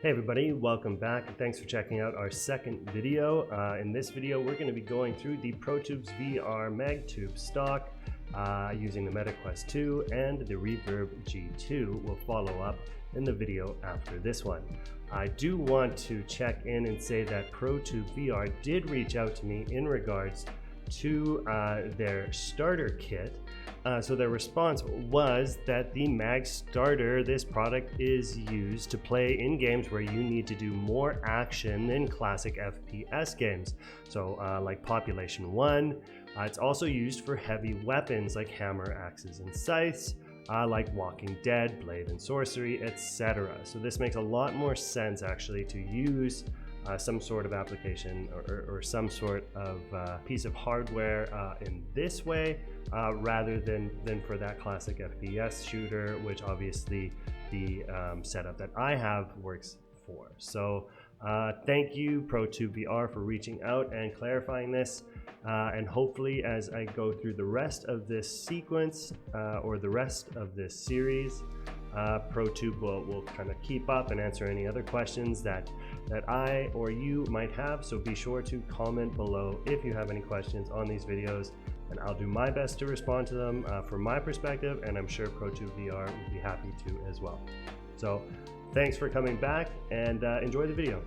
Hey everybody, welcome back and thanks for checking out our second video. In this video we're going to be going through the ProTubeVR Mag Tube stock using the Quest2 and the Reverb G2. We'll follow up in the video after this one. I do want to check in and say that ProTubeVR did reach out to me in regards to their starter kit. So their response was that the Mag Starter, this product is used to play in games where you need to do more action than classic FPS games. So like Population 1, it's also used for heavy weapons like hammer, axes, and scythes, like Walking Dead, Blade and Sorcery, etc. So this makes a lot more sense actually to use some sort of application or some sort of piece of hardware in this way rather than for that classic FPS shooter, which obviously the setup that I have works for. So thank you ProTubeVR for reaching out and clarifying this, and hopefully as I go through the rest of this sequence or the rest of this series, ProTube will kind of keep up and answer any other questions that I or you might have. So be sure to comment below if you have any questions on these videos, and I'll do my best to respond to them from my perspective, and I'm sure ProTubeVR will be happy to as well. So thanks for coming back and enjoy the video.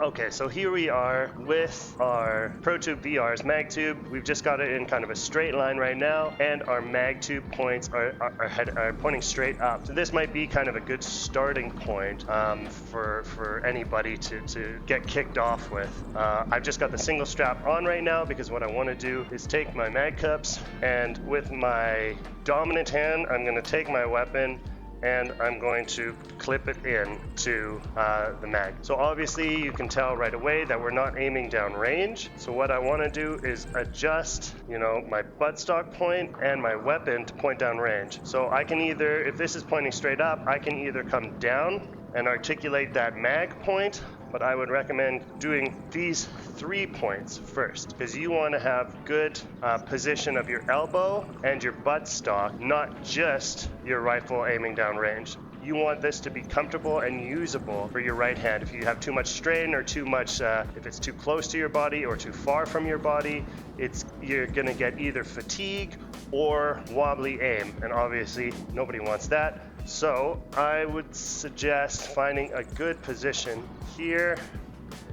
Okay, so here we are with our ProTubeVR's Mag Tube. We've just got it in kind of a straight line right now, and our Mag Tube points are pointing straight up. So this might be kind of a good starting point for anybody to get kicked off with. I've just got the single strap on right now because what I want to do is take my mag cups, and with my dominant hand, I'm going to take my weapon and I'm going to clip it in to the mag. So obviously you can tell right away that we're not aiming down range. So what I want to do is adjust, my buttstock point and my weapon to point down range. So I can either, if this is pointing straight up, I can either come down and articulate that mag point, but I would recommend doing these 3 points first, because you want to have good position of your elbow and your buttstock, not just your rifle aiming down range. You want this to be comfortable and usable for your right hand. If you have too much strain or too much, if it's too close to your body or too far from your body, you're gonna get either fatigue or wobbly aim, and obviously nobody wants that. So I would suggest finding a good position here.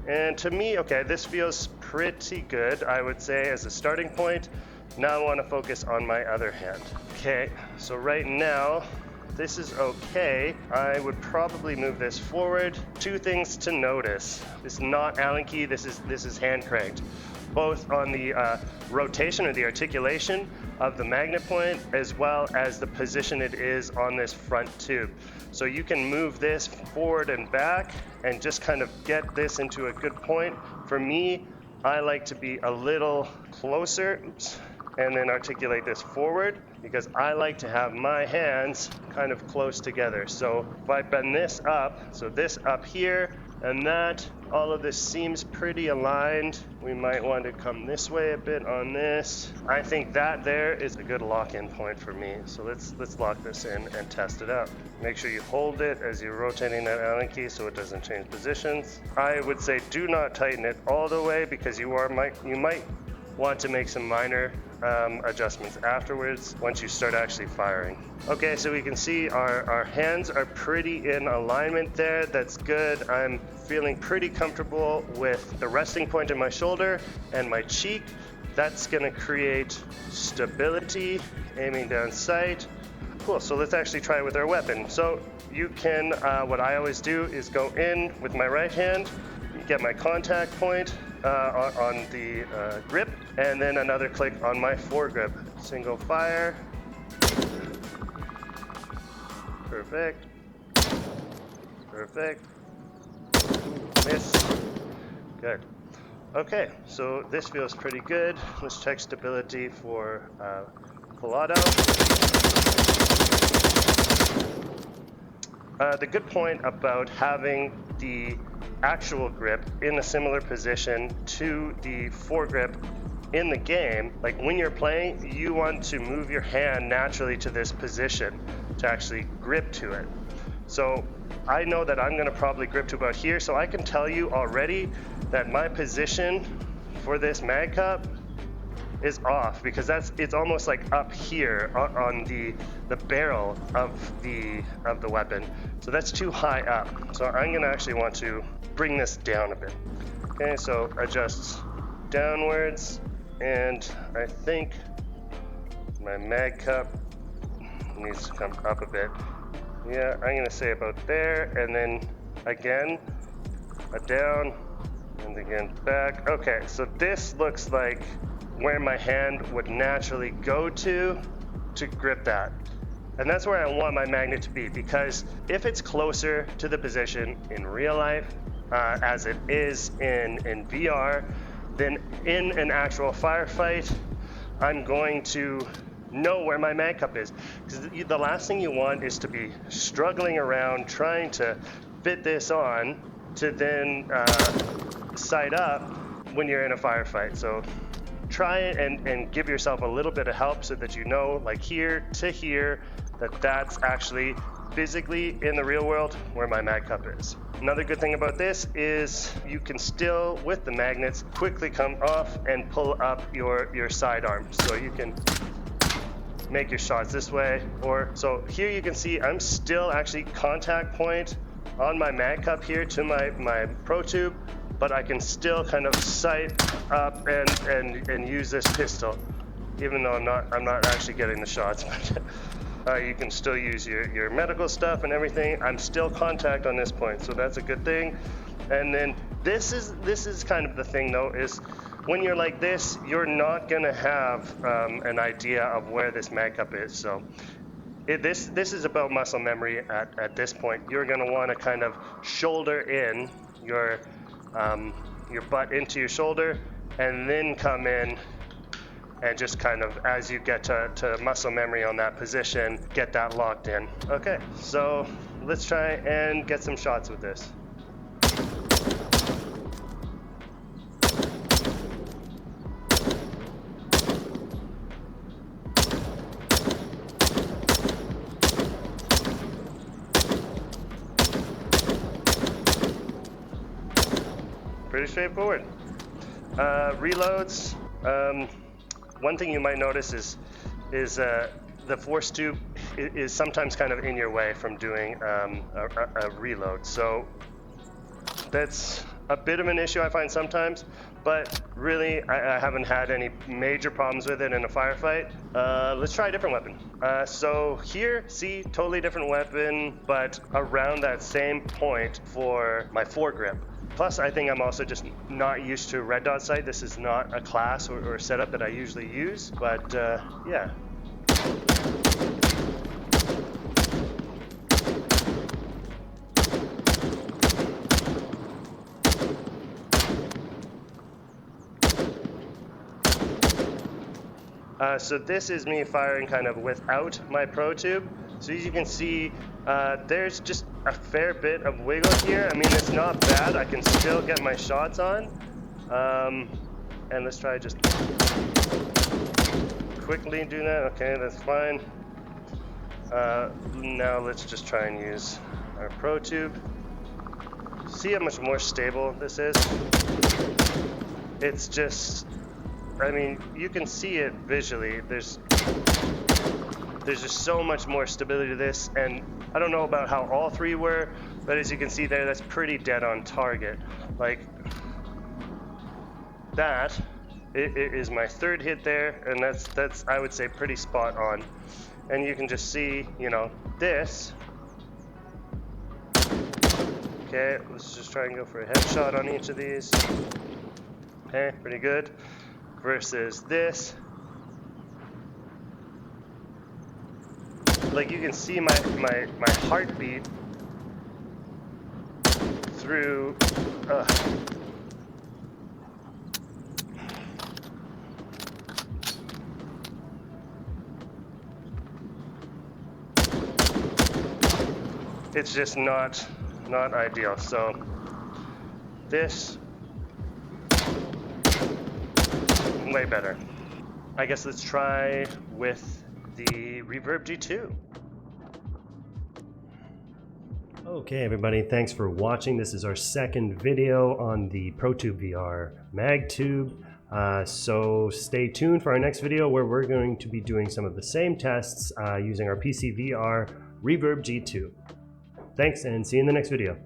And to me, okay, this feels pretty good, I would say, as a starting point. Now I want to focus on my other hand. Okay, so right now, this is okay. I would probably move this forward. 2 things to notice. This is not Allen key, this is hand cranked. Both on the rotation or the articulation of the magnet point, as well as the position it is on this front tube. So you can move this forward and back and just kind of get this into a good point. For me, I like to be a little closer, and then articulate this forward, because I like to have my hands kind of close together. So if I bend this up, so this up here and that, all of this seems pretty aligned. We might want to come this way a bit on this. I think that there is a good lock-in point for me. So let's lock this in and test it out. Make sure you hold it as you're rotating that Allen key so it doesn't change positions. I would say do not tighten it all the way, because you might want to make some minor adjustments afterwards once you start actually firing. Okay, so we can see our hands are pretty in alignment there. That's good. I'm feeling pretty comfortable with the resting point in my shoulder and my cheek. That's gonna create stability, aiming down sight. Cool, so let's actually try it with our weapon. So you can, what I always do is go in with my right hand, get my contact point on the grip, and then another click on my foregrip. Single fire. Perfect. Perfect. Miss. Good. Okay, so this feels pretty good. Let's check stability for Collado. The good point about having the actual grip in a similar position to the foregrip in the game, like when you're playing, you want to move your hand naturally to this position to actually grip to it. So I know that I'm going to probably grip to about here, so I can tell you already that my position for this mag cup is off, because it's almost like up here on the barrel of the weapon. So that's too high up. So I'm going to actually want to bring this down a bit. Okay, so adjust downwards, and I think my mag cup needs to come up a bit. Yeah, I'm gonna say about there, and then again a down, and again back. Okay, so this looks like where my hand would naturally go to grip that. And that's where I want my magnet to be, because if it's closer to the position in real life as it is in VR, then in an actual firefight, I'm going to know where my mag cup is. Because the last thing you want is to be struggling around trying to fit this on to then sight up when you're in a firefight. So try it and give yourself a little bit of help so that you know, like here to here, that's actually physically in the real world where my mag cup is. Another good thing about this is you can still, with the magnets, quickly come off and pull up your sidearm. So you can make your shots this way, or so here you can see I'm still actually contact point on my mag cup here to my ProTube, but I can still kind of sight up and use this pistol, even though I'm not actually getting the shots. You can still use your medical stuff and everything. I'm still contact on this point, so that's a good thing. And then this is kind of the thing though, is when you're like this, you're not gonna have an idea of where this mag cup is. So this is about muscle memory at this point. You're gonna want to kind of shoulder in your butt into your shoulder, and then come in and just kind of, as you get to muscle memory on that position, get that locked in. Okay, so let's try and get some shots with this. Pretty straightforward. Reloads. One thing you might notice is the force tube is sometimes kind of in your way from doing a reload. So that's a bit of an issue I find sometimes, but really I haven't had any major problems with it in a firefight. Let's try a different weapon. So here, see, totally different weapon, but around that same point for my foregrip. Plus, I think I'm also just not used to red dot sight. This is not a class or setup that I usually use, but yeah. So this is me firing kind of without my ProTube. So as you can see, there's just a fair bit of wiggle here. I mean, it's not bad. I can still get my shots on. And let's try just quickly do that. Okay, that's fine. Now let's just try and use our ProTube. See how much more stable this is? It's just, I mean, you can see it visually. There's just so much more stability to this, and I don't know about how all three were, but as you can see there, that's pretty dead on target. Like that, it is my third hit there, and that's I would say pretty spot on. And you can just see, you know, this. Okay, let's just try and go for a headshot on each of these. Okay, pretty good. Versus this. Like you can see my heartbeat through. It's just not ideal. So this, way better. I guess let's try with the Reverb G2. Okay everybody, thanks for watching. This is our second video on the ProTubeVR Mag Tube. So stay tuned for our next video where we're going to be doing some of the same tests using our PCVR Reverb G2. Thanks and see you in the next video.